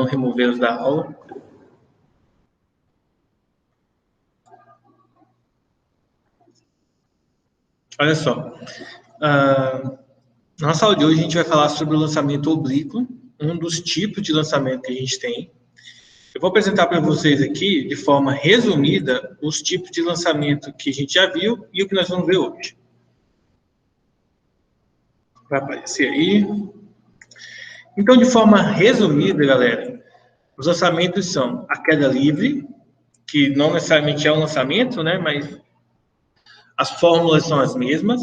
não removê-los da aula. Olha só, na nossa aula de hoje a gente vai falar sobre o lançamento oblíquo, um dos tipos de lançamento que a gente tem. Eu vou apresentar para vocês aqui, de forma resumida, os tipos de lançamento que a gente já viu e o que nós vamos ver hoje. Vai aparecer aí. Então, de forma resumida, galera, os lançamentos são a queda livre, que não necessariamente é um lançamento, né, mas as fórmulas são as mesmas.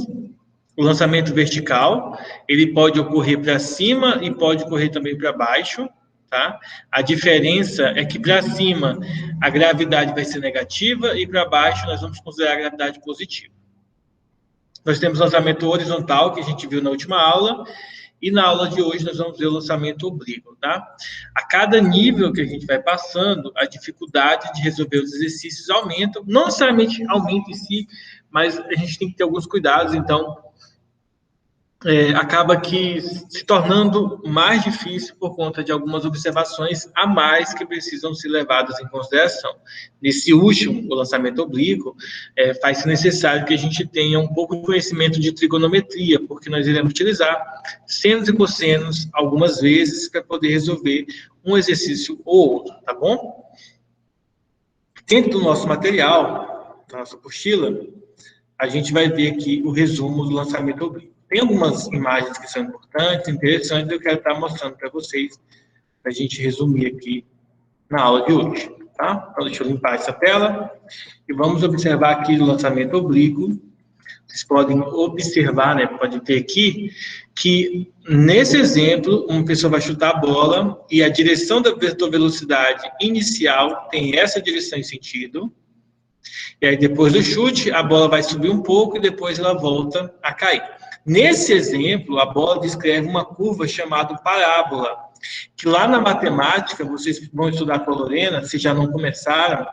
O lançamento vertical, ele pode ocorrer para cima e pode ocorrer também para baixo, tá? A diferença é que para cima a gravidade vai ser negativa e para baixo nós vamos considerar a gravidade positiva. Nós temos o lançamento horizontal, que a gente viu na última aula, e na aula de hoje nós vamos ver o lançamento oblíquo, tá? A cada nível que a gente vai passando, a dificuldade de resolver os exercícios aumenta, não necessariamente aumenta em si, mas a gente tem que ter alguns cuidados, então acaba que se tornando mais difícil por conta de algumas observações a mais que precisam ser levadas em consideração. Nesse último, o lançamento oblíquo, faz-se necessário que a gente tenha um pouco de conhecimento de trigonometria, porque nós iremos utilizar senos e cossenos algumas vezes para poder resolver um exercício ou outro, tá bom? Dentro do nosso material, da nossa apostila, a gente vai ver aqui o resumo do lançamento oblíquo. Tem algumas imagens que são importantes, interessantes, eu quero estar mostrando para vocês, para a gente resumir aqui na aula de hoje, tá? Então, deixa eu limpar essa tela e vamos observar aqui o lançamento oblíquo. Vocês podem observar, né, pode ter aqui, que nesse exemplo, uma pessoa vai chutar a bola e a direção da vetor-velocidade inicial tem essa direção em sentido, e aí depois do chute, a bola vai subir um pouco e depois ela volta a cair. Nesse exemplo, a bola descreve uma curva chamada parábola, que lá na matemática, vocês vão estudar com a Lorena, se já não começaram,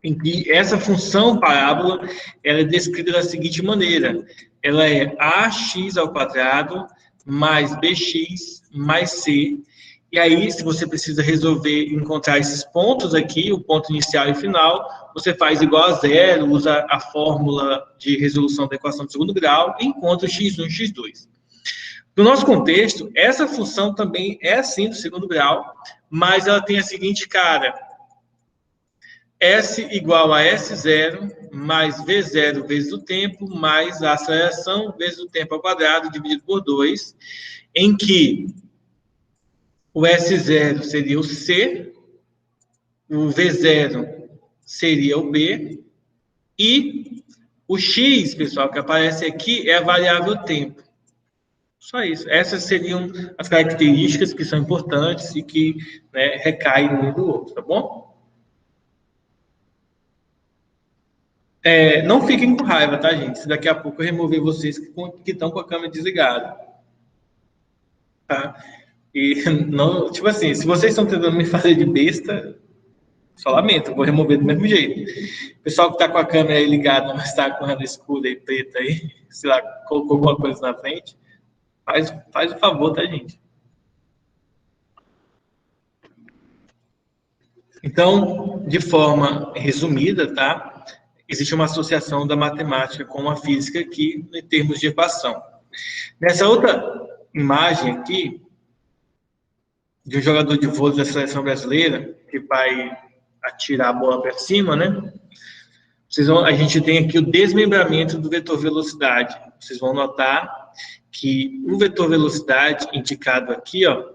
em que essa função parábola ela é descrita da seguinte maneira: ela é ax ao quadrado mais bx mais c. E aí, se você precisa resolver, encontrar esses pontos aqui, o ponto inicial e final, você faz igual a zero, usa a fórmula de resolução da equação de segundo grau e encontra o x1 e x2. No nosso contexto, essa função também é assim do segundo grau, mas ela tem a seguinte cara: S igual a S0 mais V0 vezes o tempo, mais a aceleração vezes o tempo ao quadrado, dividido por 2, em que o S0 seria o C, o V0 seria o B, e o X, pessoal, que aparece aqui é a variável tempo. Só isso. Essas seriam as características que são importantes e que, né, recaem no um do outro, tá bom? Não fiquem com raiva, tá, gente? Se daqui a pouco eu remover vocês que estão com a câmera desligada. Tá? E não, tipo assim, se vocês estão tentando me fazer de besta, só lamento, vou remover do mesmo jeito. O pessoal que está com a câmera aí ligada, mas está com ela escura e preta aí, sei lá, colocou alguma coisa na frente, faz o favor, tá, gente? Então, de forma resumida, tá? Existe uma associação da matemática com a física aqui, em termos de equação. Nessa outra imagem aqui, de um jogador de vôlei da seleção brasileira, que vai atirar a bola para cima, né? A gente tem aqui o desmembramento do vetor velocidade. Vocês vão notar que o vetor velocidade indicado aqui, ó,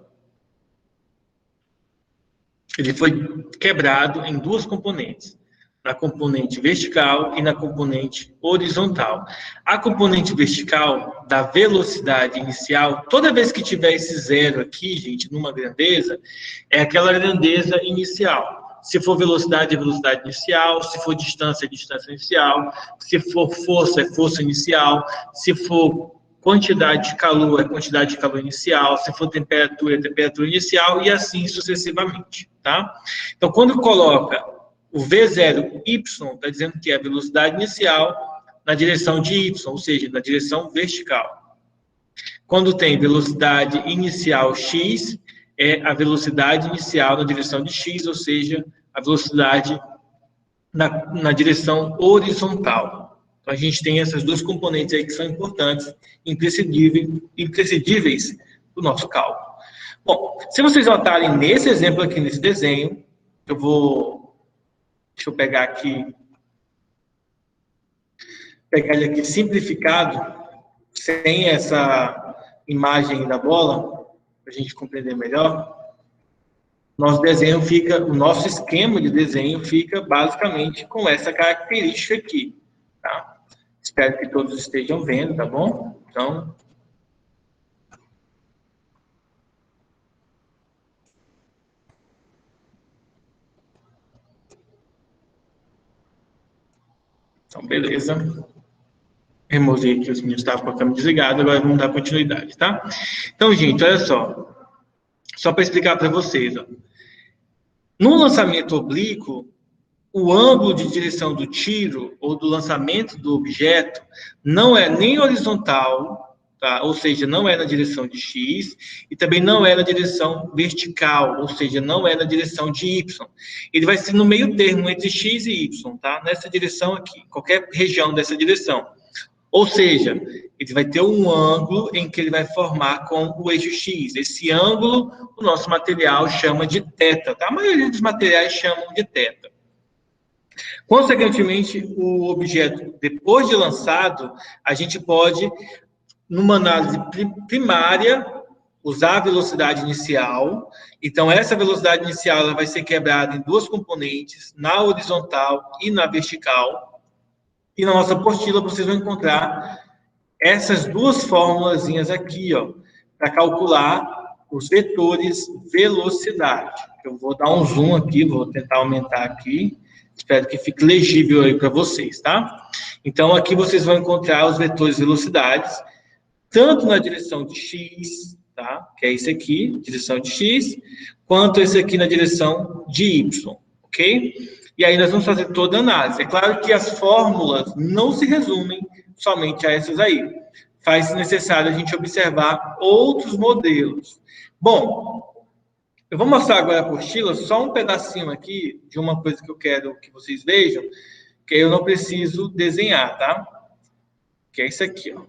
ele foi quebrado em duas componentes, na componente vertical e na componente horizontal. A componente vertical da velocidade inicial, toda vez que tiver esse zero aqui, gente, numa grandeza, é aquela grandeza inicial. Se for velocidade, é velocidade inicial. Se for distância, é distância inicial. Se for força, é força inicial. Se for quantidade de calor, é quantidade de calor inicial. Se for temperatura, é temperatura inicial. E assim sucessivamente, tá? Então, quando coloca o V0y, está dizendo que é a velocidade inicial na direção de y, ou seja, na direção vertical. Quando tem velocidade inicial x, é a velocidade inicial na direção de x, ou seja, a velocidade na direção horizontal. Então, a gente tem essas duas componentes aí que são importantes, imprescindíveis do nosso cálculo. Bom, se vocês notarem nesse exemplo aqui, nesse desenho, deixa eu pegar ele aqui simplificado, sem essa imagem da bola, para a gente compreender melhor. O nosso esquema de desenho fica basicamente com essa característica aqui, tá? Espero que todos estejam vendo, tá bom? Então, beleza. Removei aqui, os meninos estavam com a câmera desligada, agora vamos dar continuidade, tá? Então, gente, olha só para explicar para vocês, ó. No lançamento oblíquo, o ângulo de direção do tiro ou do lançamento do objeto não é nem horizontal, tá? Ou seja, não é na direção de x, e também não é na direção vertical, ou seja, não é na direção de y. Ele vai ser no meio termo entre x e y, tá? Nessa direção aqui, qualquer região dessa direção. Ou seja, ele vai ter um ângulo em que ele vai formar com o eixo x. Esse ângulo, o nosso material chama de θ, tá? A maioria dos materiais chamam de θ. Consequentemente, o objeto, depois de lançado, a gente pode, numa análise primária, usar a velocidade inicial. Então, essa velocidade inicial ela vai ser quebrada em duas componentes, na horizontal e na vertical. E na nossa apostila vocês vão encontrar essas duas formulazinhas aqui, ó, para calcular os vetores velocidade. Eu vou dar um zoom aqui, vou tentar aumentar aqui. Espero que fique legível aí para vocês, tá? Então, aqui vocês vão encontrar os vetores velocidades, tanto na direção de x, tá? Que é esse aqui, direção de x, quanto esse aqui na direção de y, ok? E aí nós vamos fazer toda a análise. É claro que as fórmulas não se resumem somente a essas aí. Faz necessário a gente observar outros modelos. Bom, eu vou mostrar agora a apostila, só um pedacinho aqui de uma coisa que eu quero que vocês vejam, que eu não preciso desenhar, tá? Que é isso aqui, ó.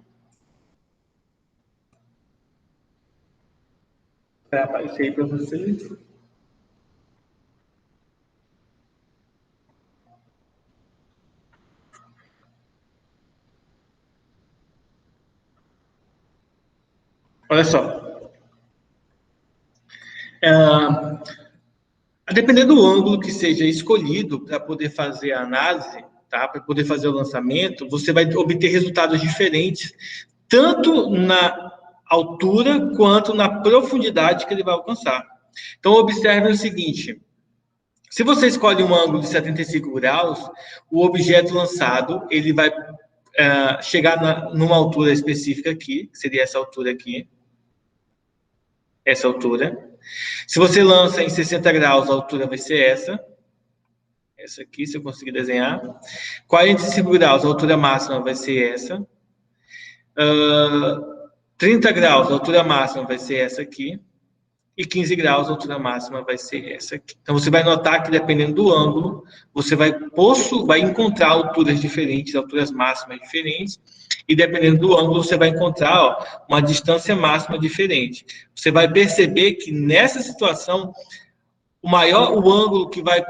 Vai aparecer aí para vocês. Olha só. Dependendo do ângulo que seja escolhido para poder fazer a análise, tá? Para poder fazer o lançamento, você vai obter resultados diferentes, tanto na altura quanto na profundidade que ele vai alcançar. Então, observe o seguinte: se você escolhe um ângulo de 75 graus, o objeto lançado ele vai chegar numa altura específica aqui, que seria essa altura aqui, essa altura. Se você lança em 60 graus, a altura vai ser essa aqui, se eu conseguir desenhar. 45 graus, a altura máxima vai ser essa. 30 graus, a altura máxima vai ser essa aqui. E 15 graus, a altura máxima vai ser essa aqui. Então, você vai notar que, dependendo do ângulo, você vai encontrar alturas diferentes, alturas máximas diferentes, e dependendo do ângulo, você vai encontrar uma distância máxima diferente. Você vai perceber que, nessa situação, o ângulo que vai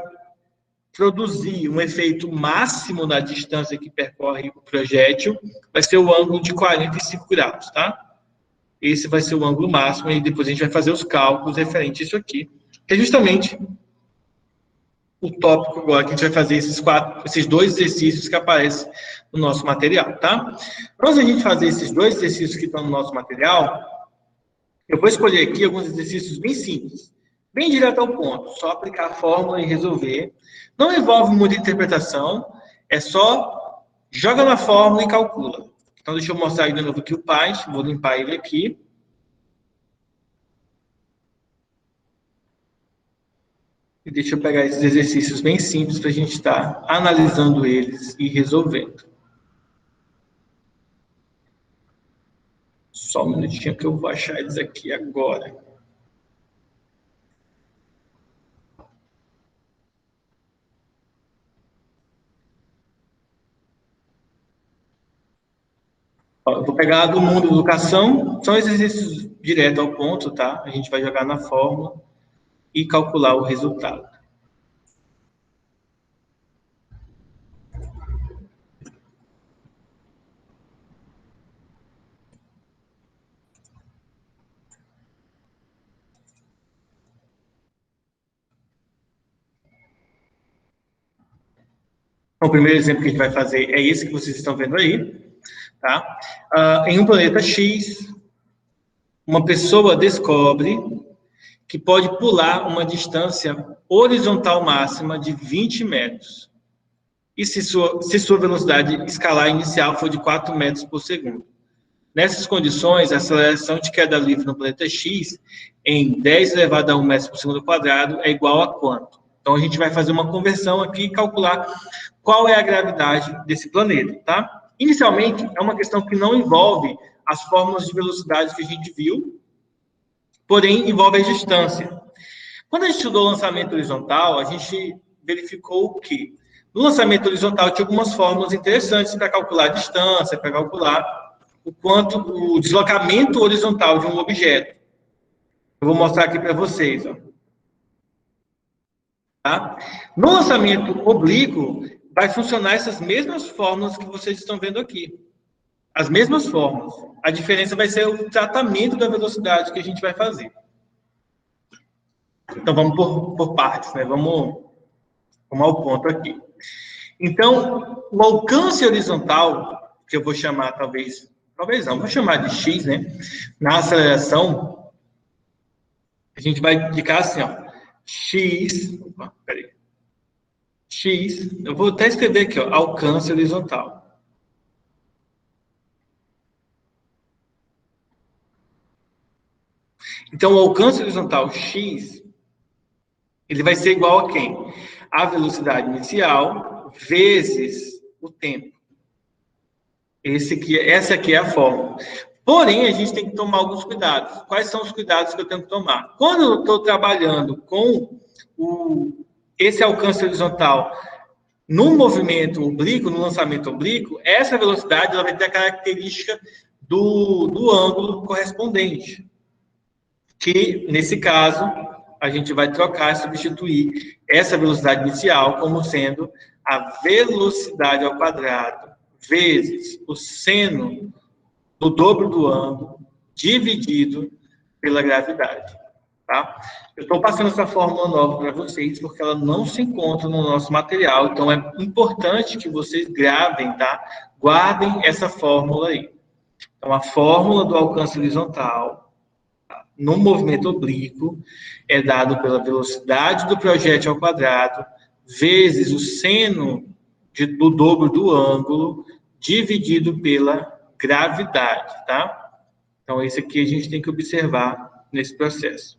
produzir um efeito máximo na distância que percorre o projétil vai ser o ângulo de 45 graus, tá? Esse vai ser o ângulo máximo e depois a gente vai fazer os cálculos referente a isso aqui, que é justamente o tópico agora que a gente vai fazer esses dois exercícios que aparecem no nosso material, tá? Para a gente fazer esses dois exercícios que estão no nosso material, eu vou escolher aqui alguns exercícios bem simples, bem direto ao ponto, só aplicar a fórmula e resolver. Não envolve muita interpretação, é só joga na fórmula e calcula. Então, deixa eu mostrar de novo aqui o Paint, vou limpar ele aqui. E deixa eu pegar esses exercícios bem simples para a gente estar analisando eles e resolvendo. Só um minutinho que eu vou achar eles aqui agora. Eu vou pegar do mundo da educação, são exercícios direto ao ponto, tá? A gente vai jogar na fórmula e calcular o resultado. Então, o primeiro exemplo que a gente vai fazer é esse que vocês estão vendo aí, tá? Em um planeta X, uma pessoa descobre que pode pular uma distância horizontal máxima de 20 metros. E se sua velocidade escalar inicial for de 4 metros por segundo. Nessas condições, a aceleração de queda livre no planeta X em 10 elevado a 1 metro por segundo quadrado é igual a quanto? Então, a gente vai fazer uma conversão aqui e calcular qual é a gravidade desse planeta, tá? Inicialmente, é uma questão que não envolve as fórmulas de velocidade que a gente viu, porém, envolve a distância. Quando a gente estudou o lançamento horizontal, a gente verificou que no lançamento horizontal tinha algumas fórmulas interessantes para calcular a distância, para calcular o quanto o deslocamento horizontal de um objeto. Eu vou mostrar aqui para vocês. Ó. Tá? No lançamento oblíquo, vai funcionar essas mesmas fórmulas que vocês estão vendo aqui. As mesmas fórmulas. A diferença vai ser o tratamento da velocidade que a gente vai fazer. Então, vamos por partes, né? Vamos ao ponto aqui. Então, o alcance horizontal, que eu vou chamar talvez não, vou chamar de x, né? Na aceleração, a gente vai indicar assim, ó, x, eu vou até escrever aqui, ó, alcance horizontal. Então, o alcance horizontal x, ele vai ser igual a quem? A velocidade inicial vezes o tempo. Essa aqui é a fórmula. Porém, a gente tem que tomar alguns cuidados. Quais são os cuidados que eu tenho que tomar? Quando eu estou trabalhando com esse alcance horizontal no movimento oblíquo, no lançamento oblíquo, essa velocidade ela vai ter a característica do ângulo correspondente. Que, nesse caso, a gente vai trocar e substituir essa velocidade inicial como sendo a velocidade ao quadrado vezes o seno do dobro do ângulo dividido pela gravidade, tá? Eu estou passando essa fórmula nova para vocês porque ela não se encontra no nosso material, então é importante que vocês gravem, tá? Guardem essa fórmula aí. Então, a fórmula do alcance horizontal no movimento oblíquo é dado pela velocidade do projétil ao quadrado vezes o seno do dobro do ângulo dividido pela gravidade, tá? Então, esse aqui a gente tem que observar nesse processo.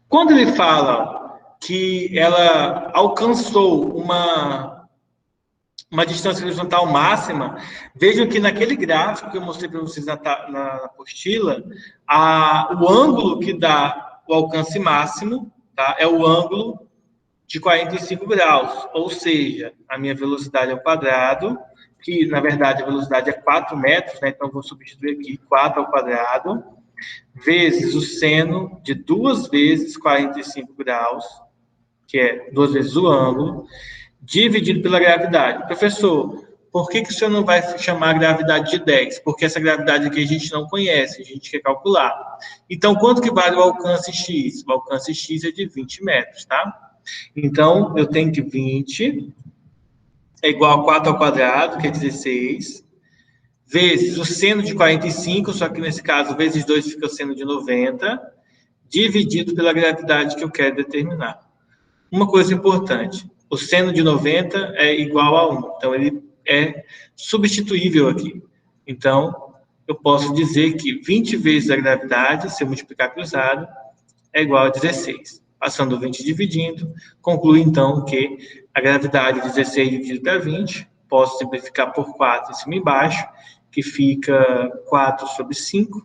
Quando ele fala que ela alcançou uma distância horizontal máxima, vejam que naquele gráfico que eu mostrei para vocês na apostila, o ângulo que dá o alcance máximo, tá, é o ângulo de 45 graus, ou seja, a minha velocidade ao quadrado, que na verdade a velocidade é 4 metros, né, então eu vou substituir aqui 4 ao quadrado, vezes o seno de 2 vezes 45 graus, que é 2 vezes o ângulo, dividido pela gravidade. Professor, por que o senhor não vai chamar a gravidade de 10? Porque essa gravidade aqui a gente não conhece, a gente quer calcular. Então, quanto que vale o alcance x? O alcance x é de 20 metros, tá? Então, eu tenho que 20 é igual a 4 ao quadrado, que é 16, vezes o seno de 45, só que nesse caso, vezes 2 fica o seno de 90, dividido pela gravidade que eu quero determinar. Uma coisa importante, o seno de 90 é igual a 1, então ele é substituível aqui. Então, eu posso dizer que 20 vezes a gravidade, se eu multiplicar cruzado, é igual a 16. Passando 20 dividindo, concluo então que a gravidade é 16 dividido para 20, posso simplificar por 4 em cima e embaixo, que fica 4 sobre 5,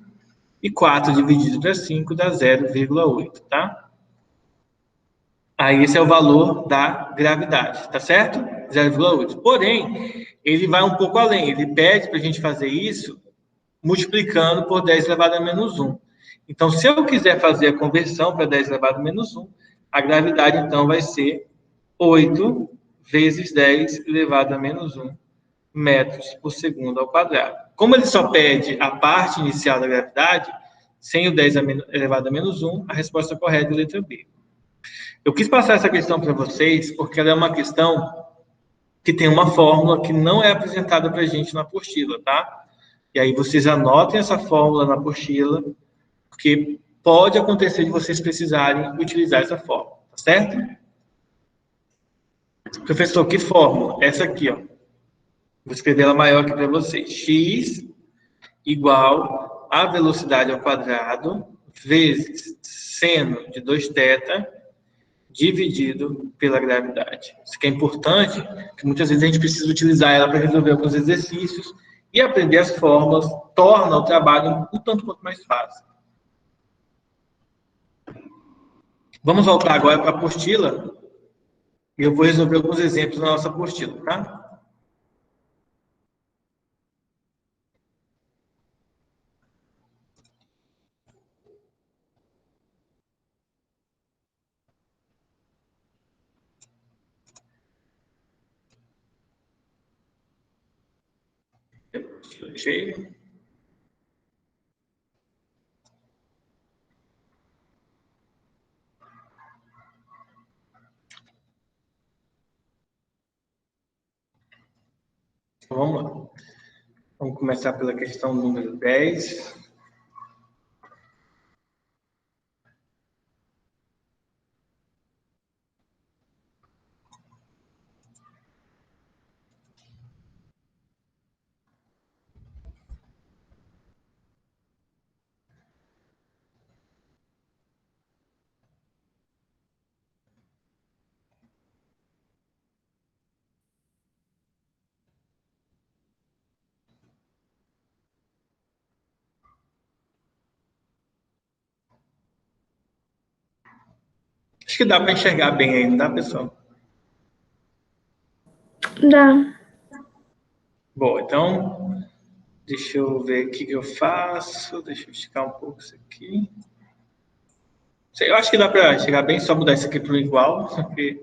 e 4 dividido para 5 dá 0,8, tá? Aí esse é o valor da gravidade, tá certo? 0,8. Porém, ele vai um pouco além, ele pede para a gente fazer isso multiplicando por 10 elevado a menos 1. Então, se eu quiser fazer a conversão para 10 elevado a menos 1, a gravidade, então, vai ser 8 vezes 10 elevado a menos 1 metros por segundo ao quadrado. Como ele só pede a parte inicial da gravidade, sem o 10 elevado a menos 1, a resposta correta é a letra B. Eu quis passar essa questão para vocês porque ela é uma questão que tem uma fórmula que não é apresentada para a gente na apostila, tá? E aí vocês anotem essa fórmula na apostila, porque pode acontecer de vocês precisarem utilizar essa fórmula, tá certo? Professor, que fórmula? Essa aqui, ó. Vou escrever ela maior aqui para vocês. X igual a velocidade ao quadrado vezes seno de 2θ dividido pela gravidade. Isso que é importante, que muitas vezes a gente precisa utilizar ela para resolver alguns exercícios e aprender as fórmulas torna o trabalho um tanto quanto mais fácil. Vamos voltar agora para a apostila e eu vou resolver alguns exemplos na nossa apostila, tá? Cheio. Então, vamos lá. Vamos começar pela questão número 10. Acho que dá para enxergar bem aí, não dá, pessoal? Dá. Bom, então, deixa eu ver o que eu faço. Deixa eu esticar um pouco isso aqui. Eu acho que dá para chegar bem, só mudar isso aqui para o igual, porque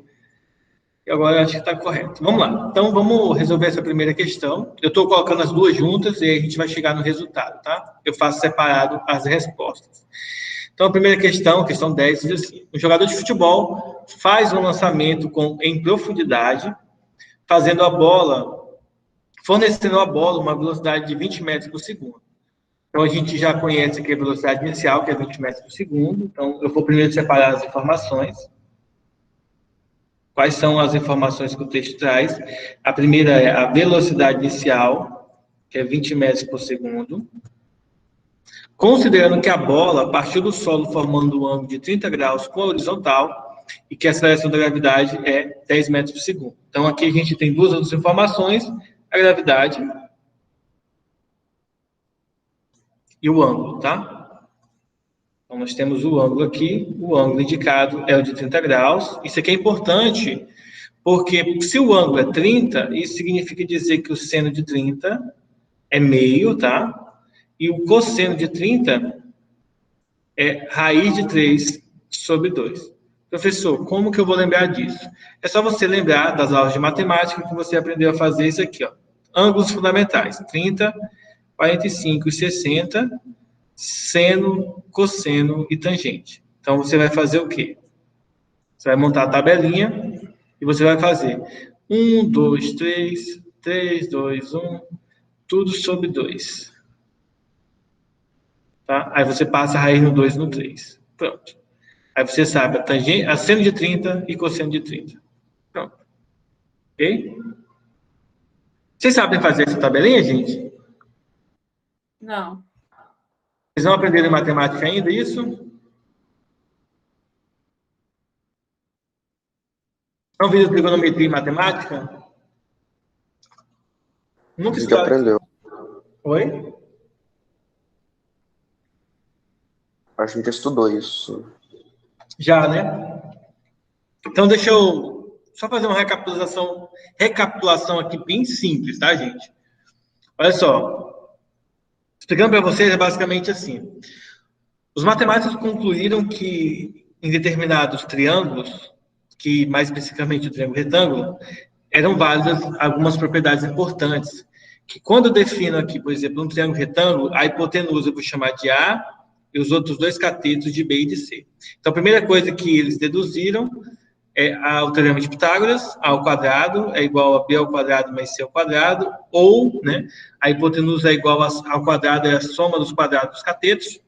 agora eu acho que está correto. Vamos lá. Então, vamos resolver essa primeira questão. Eu estou colocando as duas juntas e aí a gente vai chegar no resultado, tá? Eu faço separado as respostas. Então, a primeira questão, questão 10, diz assim: um jogador de futebol faz um lançamento em profundidade, fornecendo a bola uma velocidade de 20 metros por segundo. Então, a gente já conhece aqui a velocidade inicial, que é 20 metros por segundo. Então, eu vou primeiro separar as informações. Quais são as informações que o texto traz? A primeira é a velocidade inicial, que é 20 metros por segundo. Considerando que a bola partiu do solo formando um ângulo de 30 graus com a horizontal e que a aceleração da gravidade é 10 metros por segundo. Então, aqui a gente tem duas outras informações, a gravidade e o ângulo, tá? Então, nós temos o ângulo aqui, o ângulo indicado é o de 30 graus. Isso aqui é importante, porque se o ângulo é 30, isso significa dizer que o seno de 30 é meio, tá? E o cosseno de 30 é raiz de 3 sobre 2. Professor, como que eu vou lembrar disso? É só você lembrar das aulas de matemática que você aprendeu a fazer isso aqui, ó. Ângulos fundamentais, 30, 45 e 60, seno, cosseno e tangente. Então, você vai fazer o quê? Você vai montar a tabelinha e você vai fazer 1, 2, 3, 3, 2, 1, tudo sobre 2. Tá? Aí você passa a raiz no 2 e no 3. Pronto. Aí você sabe a seno de 30 e cosseno de 30. Pronto. Ok? Vocês sabem fazer essa tabelinha, gente? Não. Vocês não aprenderam matemática ainda, isso? Não viram trigonometria e matemática? Nunca A gente estudaram? aprendeu. Oi? Acho que a gente estudou isso. Já, né? Então, deixa eu só fazer uma recapitulação aqui bem simples, tá, gente? Olha só. Explicando para vocês, é basicamente assim. Os matemáticos concluíram que em determinados triângulos, que mais especificamente o triângulo retângulo, eram válidas algumas propriedades importantes. Que quando eu defino aqui, por exemplo, um triângulo retângulo, a hipotenusa eu vou chamar de A e os outros dois catetos de B e de C. Então, a primeira coisa que eles deduziram é o teorema de Pitágoras, A ao quadrado é igual a B ao quadrado mais C ao quadrado, ou, né, a hipotenusa é igual ao quadrado, é a soma dos quadrados dos catetos.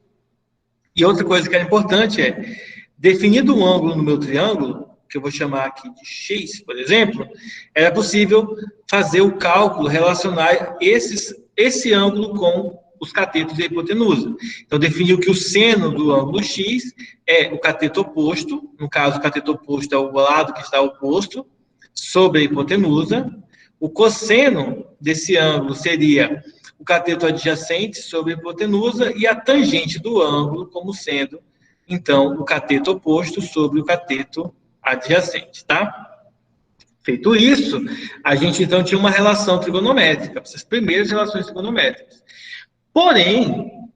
E outra coisa que é importante é, definido um ângulo no meu triângulo, que eu vou chamar aqui de X, por exemplo, era possível fazer o cálculo, relacionar esse ângulo com os catetos e a hipotenusa. Então, definiu que o seno do ângulo X é o cateto oposto, no caso, o cateto oposto é o lado que está oposto, sobre a hipotenusa. O cosseno desse ângulo seria o cateto adjacente sobre a hipotenusa e a tangente do ângulo como sendo, então, o cateto oposto sobre o cateto adjacente, tá? Feito isso, a gente, então, tinha uma relação trigonométrica, essas primeiras relações trigonométricas. Porém,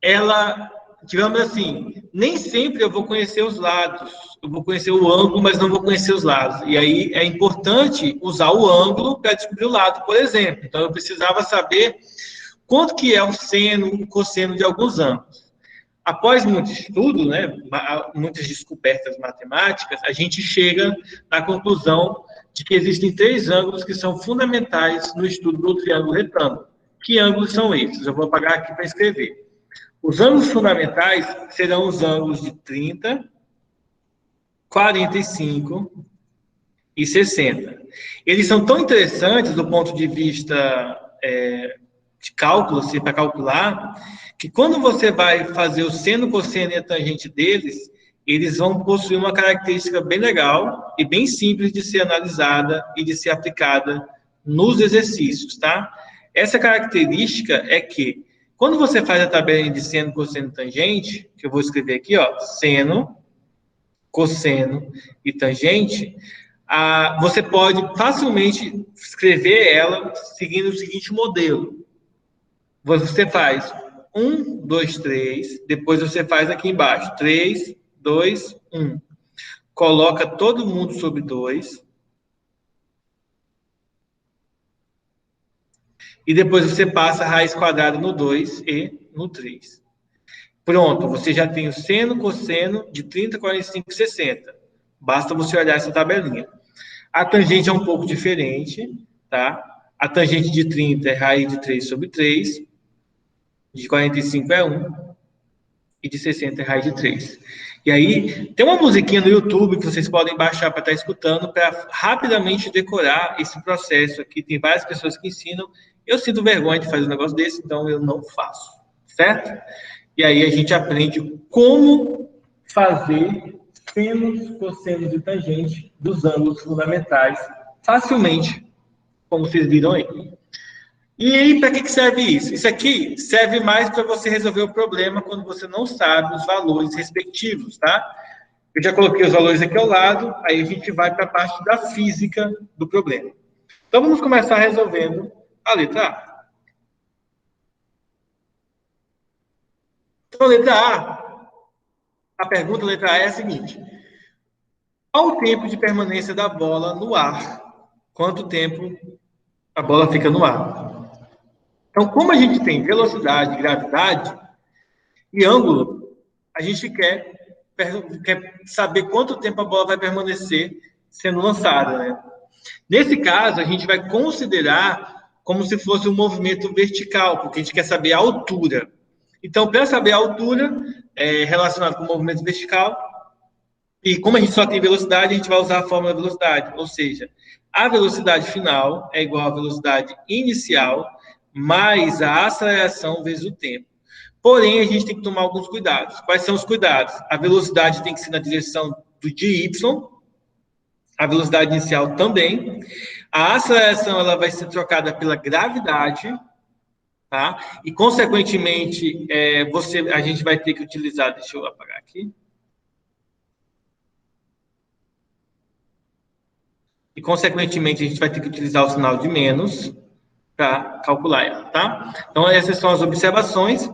ela, digamos assim, nem sempre eu vou conhecer os lados. Eu vou conhecer o ângulo, mas não vou conhecer os lados. E aí é importante usar o ângulo para descobrir o lado, por exemplo. Então, eu precisava saber quanto que é o seno, o cosseno de alguns ângulos. Após muito estudo, né, muitas descobertas matemáticas, a gente chega à conclusão de que existem 3 ângulos que são fundamentais no estudo do triângulo retângulo. Que ângulos são esses? Eu vou apagar aqui para escrever. Os ângulos fundamentais serão os ângulos de 30, 45 e 60. Eles são tão interessantes do ponto de vista de cálculo, assim, para calcular, que quando você vai fazer o seno, cosseno e a tangente deles, eles vão possuir uma característica bem legal e bem simples de ser analisada e de ser aplicada nos exercícios, tá? Essa característica é que, quando você faz a tabela de seno, cosseno e tangente, que eu vou escrever aqui, ó, seno, cosseno e tangente, você pode facilmente escrever ela seguindo o seguinte modelo. Você faz 1, 2, 3, depois você faz aqui embaixo, 3, 2, 1. Coloca todo mundo sobre 2. E depois você passa a raiz quadrada no 2 e no 3. Pronto, você já tem o seno, cosseno de 30, 45 e 60. Basta você olhar essa tabelinha. A tangente é um pouco diferente, tá? A tangente de 30 é raiz de 3 sobre 3, de 45 é 1, e de 60 é raiz de 3. E aí, tem uma musiquinha no YouTube que vocês podem baixar para estar escutando, para rapidamente decorar esse processo aqui. Tem várias pessoas que ensinam. Eu sinto vergonha de fazer um negócio desse, então eu não faço, certo? E aí a gente aprende como fazer senos, cossenos e tangente dos ângulos fundamentais facilmente, como vocês viram aí. E aí, para que serve isso? Isso aqui serve mais para você resolver o problema quando você não sabe os valores respectivos, tá? Eu já coloquei os valores aqui ao lado, aí a gente vai para a parte da física do problema. Então, vamos começar resolvendo a letra A. Então, letra a pergunta letra A é a seguinte: qual o tempo de permanência da bola no ar? Quanto tempo a bola fica no ar? Então, como a gente tem velocidade, gravidade e ângulo, a gente quer saber quanto tempo a bola vai permanecer sendo lançada, né? Nesse caso, a gente vai considerar como se fosse um movimento vertical, porque a gente quer saber a altura. Então, para saber a altura, relacionado com o movimento vertical, e como a gente só tem velocidade, a gente vai usar a fórmula da velocidade, ou seja, a velocidade final é igual à velocidade inicial mais a aceleração vezes o tempo. Porém, a gente tem que tomar alguns cuidados. Quais são os cuidados? A velocidade tem que ser na direção de y, a velocidade inicial também. A aceleração ela vai ser trocada pela gravidade, tá? E, consequentemente, a gente vai ter que utilizar... Deixa eu apagar aqui. E, consequentemente, a gente vai ter que utilizar o sinal de menos, para calcular ela, tá? Então, essas são as observações.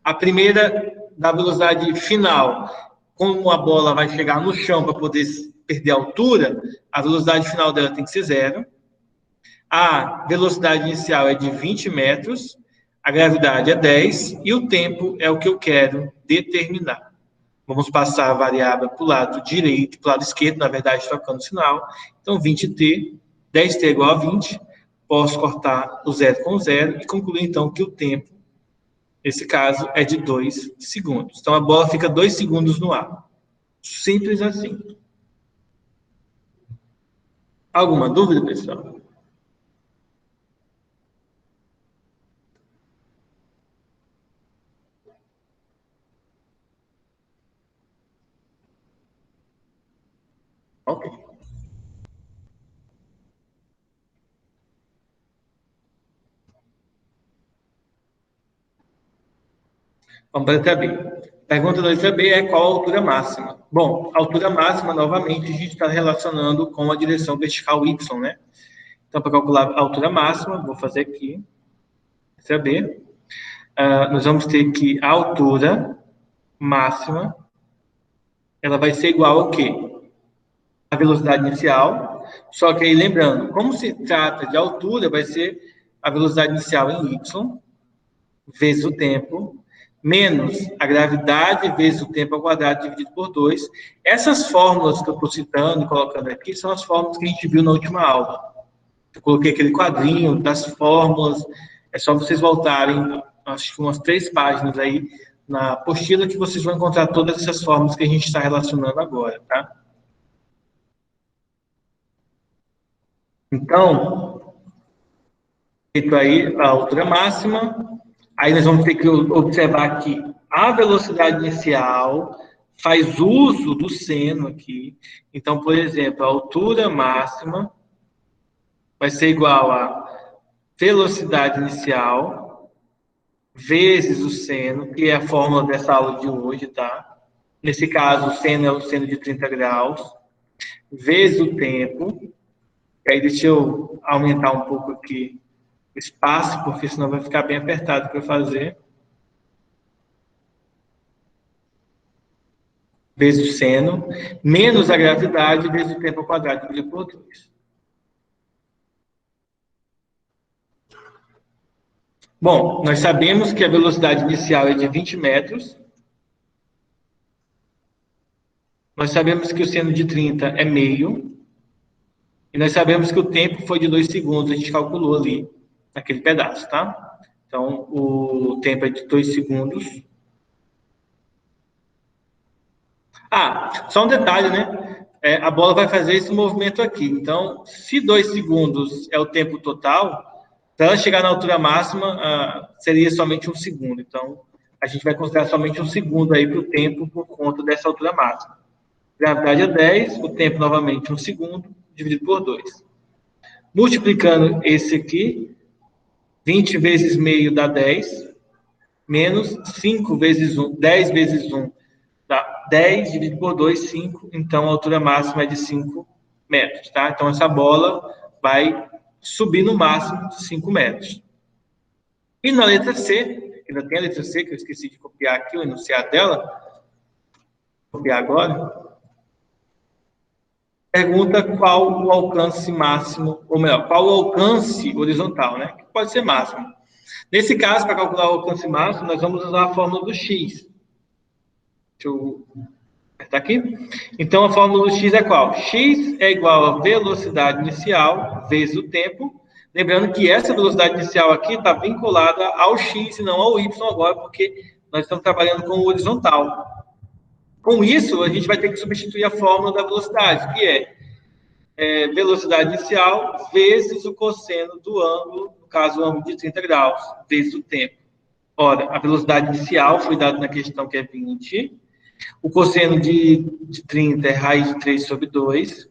A primeira, da velocidade final, como a bola vai chegar no chão para poder perder altura, a velocidade final dela tem que ser 0. A velocidade inicial é de 20 metros, a gravidade é 10 e o tempo é o que eu quero determinar. Vamos passar a variável para o lado direito, para o lado esquerdo, na verdade, trocando o sinal. Então, 20t, 10t é igual a 20. Posso cortar o 0 com 0 e concluir, então, que o tempo, nesse caso, é de 2 segundos. Então, a bola fica 2 segundos no ar. Simples assim. Alguma dúvida, pessoal? Ok. Vamos para a letra B. Pergunta da letra B é qual a altura máxima? Bom, a altura máxima, novamente, a gente está relacionando com a direção vertical y, né? Então, para calcular a altura máxima, vou fazer aqui, letra B. Nós vamos ter que a altura máxima, ela vai ser igual ao quê? A velocidade inicial, só que aí, lembrando, como se trata de altura, vai ser a velocidade inicial em y, vezes o tempo, menos a gravidade vezes o tempo ao quadrado dividido por 2. Essas fórmulas que eu estou citando e colocando aqui são as fórmulas que a gente viu na última aula. Eu coloquei aquele quadrinho das fórmulas, é só vocês voltarem, acho que umas 3 páginas aí, na apostila que vocês vão encontrar todas essas fórmulas que a gente está relacionando agora, tá? Então, feito aí a altura máxima, aí nós vamos ter que observar que a velocidade inicial faz uso do seno aqui. Então, por exemplo, a altura máxima vai ser igual a velocidade inicial vezes o seno, que é a fórmula dessa aula de hoje, tá? Nesse caso, o seno é o seno de 30 graus, vezes o tempo. E aí, deixa eu aumentar um pouco aqui o espaço, porque senão vai ficar bem apertado para fazer. Vezes o seno, menos a gravidade, vezes o tempo ao quadrado, dividido por 2. Bom, nós sabemos que a velocidade inicial é de 20 metros. Nós sabemos que o seno de 30 é meio. E nós sabemos que o tempo foi de 2 segundos, a gente calculou ali, naquele pedaço, tá? Então, o tempo é de 2 segundos. Só um detalhe, né? A bola vai fazer esse movimento aqui. Então, se 2 segundos é o tempo total, para ela chegar na altura máxima, seria somente 1 segundo. Então, a gente vai considerar somente 1 segundo aí para o tempo por conta dessa altura máxima. Gravidade é 10, o tempo novamente 1 segundo, dividido por 2. Multiplicando esse aqui, 20 vezes meio dá 10, menos 5 vezes 1, 10 vezes 1 dá 10, dividido por 2, 5. Então, a altura máxima é de 5 metros, tá? Então, essa bola vai subir no máximo 5 metros. E na letra C, ainda tem a letra C, que eu esqueci de copiar aqui, o enunciado dela. Vou copiar agora. Pergunta qual o alcance máximo, ou melhor, qual o alcance horizontal, né? Que pode ser máximo. Nesse caso, para calcular o alcance máximo, nós vamos usar a fórmula do x. Deixa eu apertar aqui. Então, a fórmula do x é qual? X é igual a velocidade inicial vezes o tempo. Lembrando que essa velocidade inicial aqui está vinculada ao x e não ao y agora, porque nós estamos trabalhando com o horizontal. Com isso, a gente vai ter que substituir a fórmula da velocidade, que é velocidade inicial vezes o cosseno do ângulo, no caso, o ângulo de 30 graus, vezes o tempo. Ora, a velocidade inicial foi dada na questão que é 20. O cosseno de 30 é raiz de 3 sobre 2.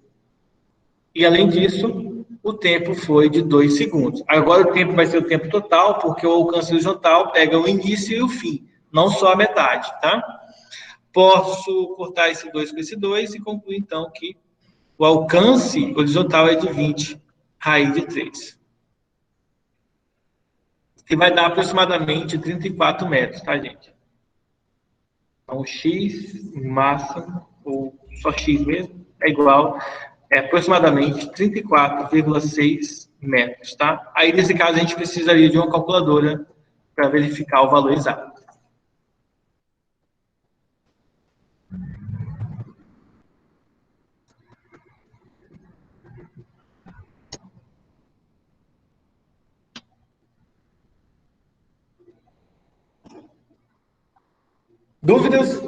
E, além disso, o tempo foi de 2 segundos. Agora, o tempo vai ser o tempo total, porque o alcance horizontal pega o início e o fim, não só a metade, tá? Posso cortar esse 2 com esse 2 e concluir, então, que o alcance horizontal é de 20, raiz de 3. que vai dar aproximadamente 34 metros, tá, gente? Então, x máximo, ou só x mesmo, é igual aproximadamente 34,6 metros, tá? Aí, nesse caso, a gente precisaria de uma calculadora para verificar o valor exato. Dúvidas?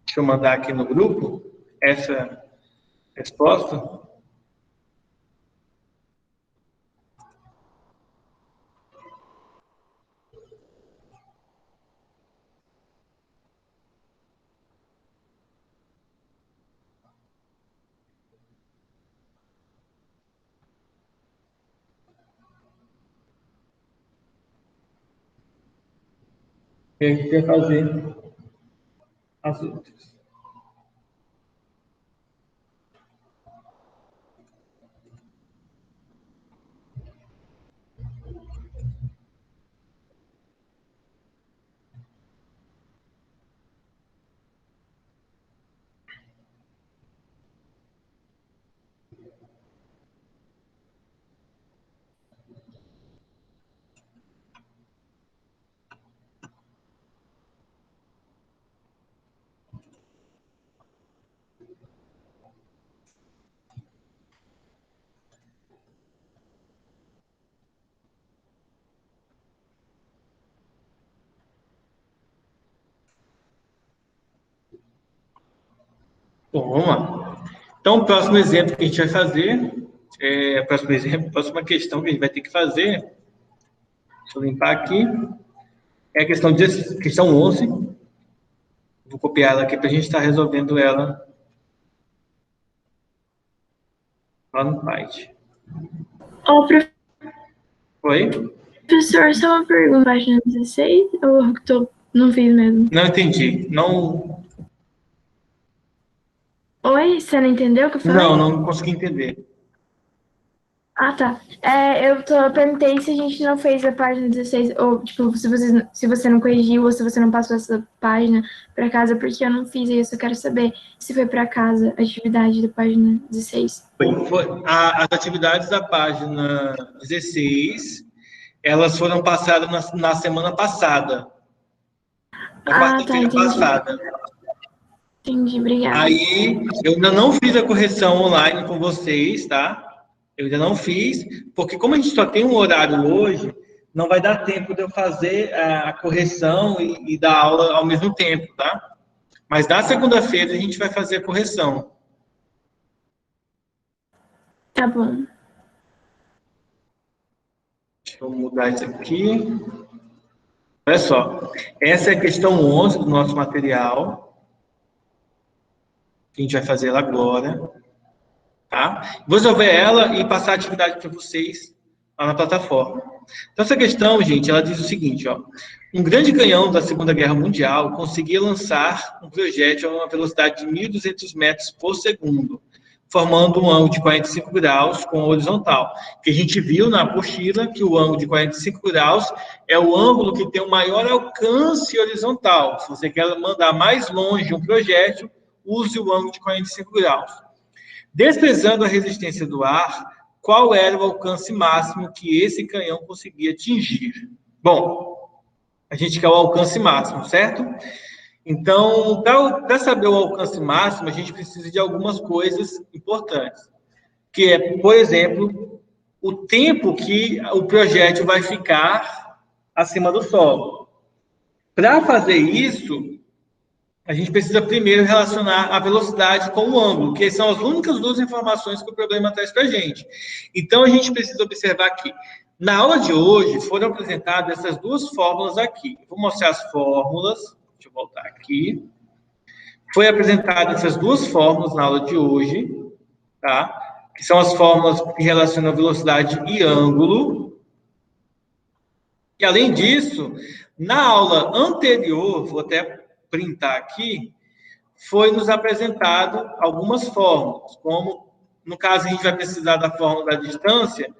Deixa eu mandar aqui no grupo essa resposta. E a gente vai fazer as outras. Bom, vamos lá. Então, o próximo exemplo que a gente vai fazer, próxima questão que a gente vai ter que fazer, deixa eu limpar aqui, é a questão 11. Vou copiar ela aqui para a gente estar resolvendo ela lá no site. Ô, Oi? professor, só uma pergunta, página 16, ou não fiz mesmo? Não entendi. Não, Oi, você não entendeu o que eu falei? não consegui entender. Ah, tá. Eu perguntei se a gente não fez a página 16, ou, tipo, se você não corrigiu, ou se você não passou essa página para casa, porque eu não fiz isso. Eu quero saber se foi para casa a atividade da página 16. As atividades da página 16, elas foram passadas na semana passada. Na quarta-feira passada. Entendi, obrigada. Aí, eu ainda não fiz a correção online com vocês, tá? Eu ainda não fiz, porque como a gente só tem um horário hoje, não vai dar tempo de eu fazer a correção e dar aula ao mesmo tempo, tá? Mas na segunda-feira a gente vai fazer a correção. Tá bom. Deixa eu mudar isso aqui. Olha só, essa é a questão 11 do nosso material. Que a gente vai fazer ela agora. Tá? Vou resolver ela e passar a atividade para vocês lá na plataforma. Então, essa questão, gente, ela diz o seguinte, ó. Um grande canhão da Segunda Guerra Mundial conseguia lançar um projétil a uma velocidade de 1.200 metros por segundo, formando um ângulo de 45 graus com a horizontal. Que a gente viu na apostila que o ângulo de 45 graus é o ângulo que tem o maior alcance horizontal. Se você quer mandar mais longe um projétil, use o ângulo de 45 graus. Desprezando a resistência do ar, qual era o alcance máximo que esse canhão conseguia atingir? Bom, a gente quer o alcance máximo, certo? Então, para saber o alcance máximo, a gente precisa de algumas coisas importantes, que é, por exemplo, o tempo que o projétil vai ficar acima do solo. Para fazer isso, a gente precisa primeiro relacionar a velocidade com o ângulo, que são as únicas duas informações que o problema traz para a gente. Então, a gente precisa observar que, na aula de hoje, foram apresentadas essas duas fórmulas aqui. Vou mostrar as fórmulas. Deixa eu voltar aqui. Foi apresentadas essas duas fórmulas na aula de hoje, tá? Que são as fórmulas que relacionam velocidade e ângulo. E, além disso, na aula anterior, vou até printar aqui, foi nos apresentado algumas fórmulas, como no caso a gente vai precisar da fórmula da distância,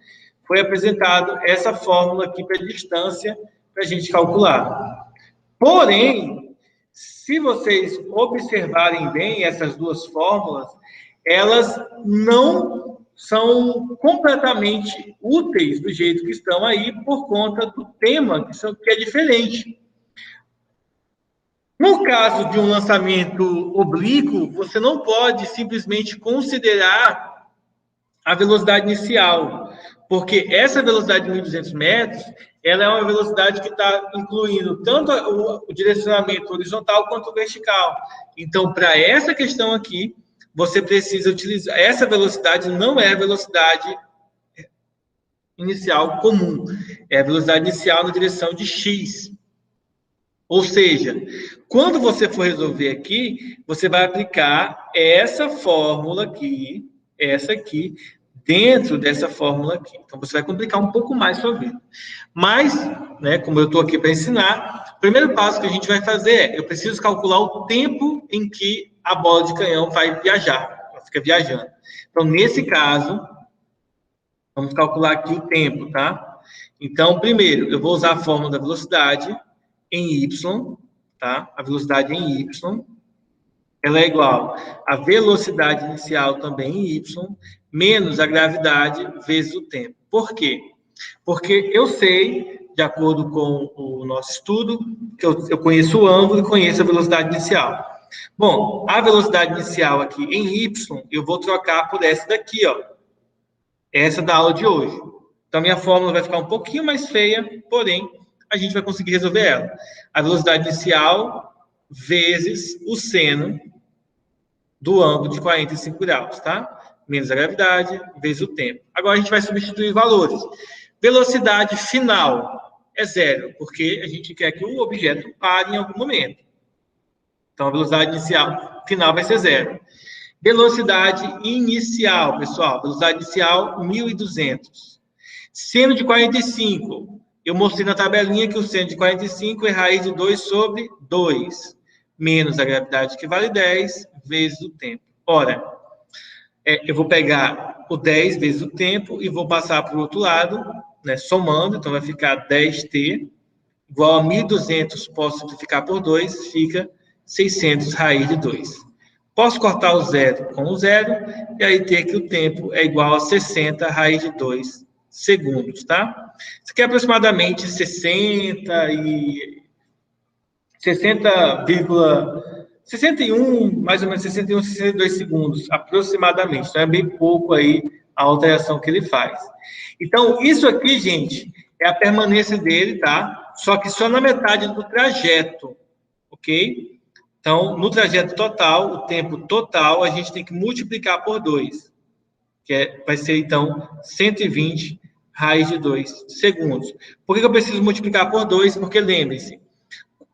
foi apresentado essa fórmula aqui para a distância para a gente calcular. Porém, se vocês observarem bem essas duas fórmulas, elas não são completamente úteis do jeito que estão aí por conta do tema, que é diferente. No caso de um lançamento oblíquo, você não pode simplesmente considerar a velocidade inicial, porque essa velocidade de 1.200 metros, ela é uma velocidade que está incluindo tanto o direcionamento horizontal quanto vertical. Então, para essa questão aqui, você precisa utilizar... Essa velocidade não é a velocidade inicial comum, é a velocidade inicial na direção de x. Ou seja, quando você for resolver aqui, você vai aplicar essa fórmula aqui, essa aqui, dentro dessa fórmula aqui. Então, você vai complicar um pouco mais sua vida. Mas, né, como eu estou aqui para ensinar, o primeiro passo que a gente vai fazer é, eu preciso calcular o tempo em que a bola de canhão vai viajar, ela fica viajando. Então, nesse caso, vamos calcular aqui o tempo, tá? Então, primeiro, eu vou usar a fórmula da velocidade em y, tá? A velocidade em y, ela é igual à velocidade inicial também em y, menos a gravidade vezes o tempo. Por quê? Porque eu sei, de acordo com o nosso estudo, que eu conheço o ângulo e conheço a velocidade inicial. Bom, a velocidade inicial aqui em y, eu vou trocar por essa daqui, ó. Essa da aula de hoje. Então, minha fórmula vai ficar um pouquinho mais feia, porém, a gente vai conseguir resolver ela. A velocidade inicial vezes o seno do ângulo de 45 graus, tá? Menos a gravidade vezes o tempo. Agora, a gente vai substituir valores. Velocidade final é zero, porque a gente quer que o objeto pare em algum momento. Então, a velocidade inicial final vai ser zero. Velocidade inicial, pessoal. Velocidade inicial, 1.200. Seno de 45. Eu mostrei na tabelinha que o seno de 45 é raiz de 2 sobre 2. Menos a gravidade, que vale 10, vezes o tempo. Ora, eu vou pegar o 10 vezes o tempo e vou passar para o outro lado, né, somando. Então, vai ficar 10t igual a 1.200, posso simplificar por 2, fica 600 raiz de 2. Posso cortar o zero com o zero, e aí ter que o tempo é igual a 60 raiz de 2 segundos, tá? Isso aqui é aproximadamente 61, mais ou menos 61, 62 segundos, aproximadamente. Então, é bem pouco aí a alteração que ele faz. Então, isso aqui, gente, é a permanência dele, tá? Só que só na metade do trajeto, ok? Então, no trajeto total, o tempo total, a gente tem que multiplicar por 2, vai ser, então, 120 raiz de 2 segundos. Por que eu preciso multiplicar por 2? Porque, lembre-se,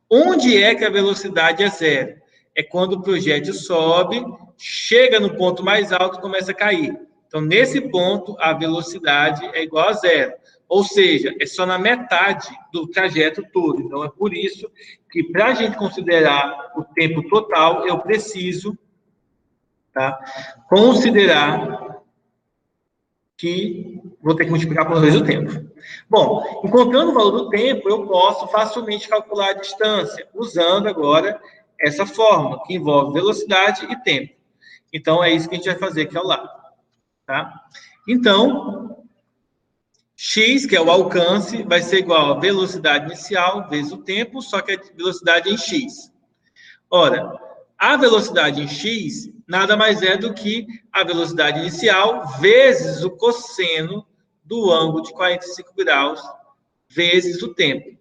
onde é que a velocidade é zero? É quando o projétil sobe, chega no ponto mais alto e começa a cair. Então, nesse ponto, a velocidade é igual a zero. Ou seja, é só na metade do trajeto todo. Então, é por isso que, para a gente considerar o tempo total, eu preciso, tá, considerar que vou ter que multiplicar por 2 o tempo. Bom, encontrando o valor do tempo, eu posso facilmente calcular a distância, usando agora essa fórmula, que envolve velocidade e tempo. Então, é isso que a gente vai fazer aqui ao lado. Tá? Então, x, que é o alcance, vai ser igual a velocidade inicial vezes o tempo, só que a velocidade em x. Ora, a velocidade em x nada mais é do que a velocidade inicial vezes o cosseno do ângulo de 45 graus vezes o tempo.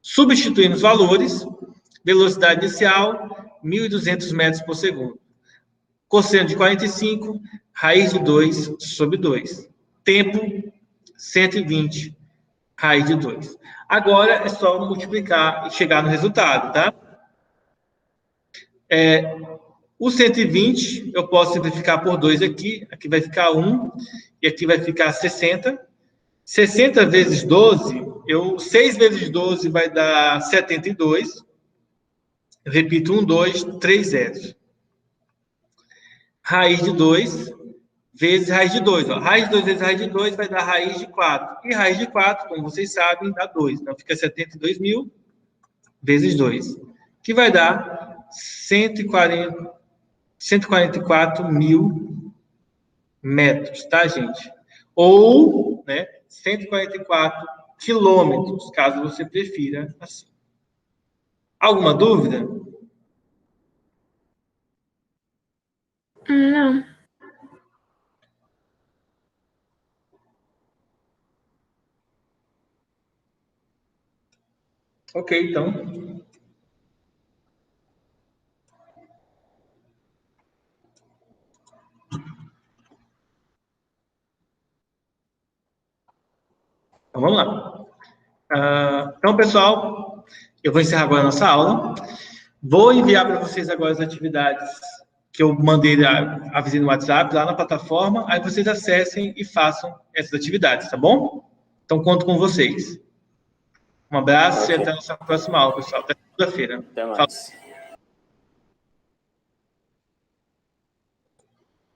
Substituindo os valores, velocidade inicial, 1.200 metros por segundo. Cosseno de 45, raiz de 2 sobre 2. Tempo, 120, raiz de 2. Agora é só multiplicar e chegar no resultado, tá? O 120, eu posso simplificar por 2 aqui. Aqui vai ficar 1 e aqui vai ficar 60. 60 vezes 12, 6 vezes 12 vai dar 72. Eu repito, 1, 2, 3 zeros. Raiz de 2 vezes raiz de 2. Ó. Raiz de 2 vezes raiz de 2 vai dar raiz de 4. E raiz de 4, como vocês sabem, dá 2. Então, fica 72 mil vezes 2, que vai dar 144 mil metros, tá, gente? Ou, né, 144 quilômetros, caso você prefira assim. Alguma dúvida? Não. Ok, então. Então, vamos lá. Então, pessoal, eu vou encerrar agora a nossa aula. Vou enviar para vocês agora as atividades que eu mandei, avisei no WhatsApp, lá na plataforma. Aí vocês acessem e façam essas atividades, tá bom? Então, conto com vocês. Um abraço e até a nossa próxima aula, pessoal. Até segunda-feira. Até mais.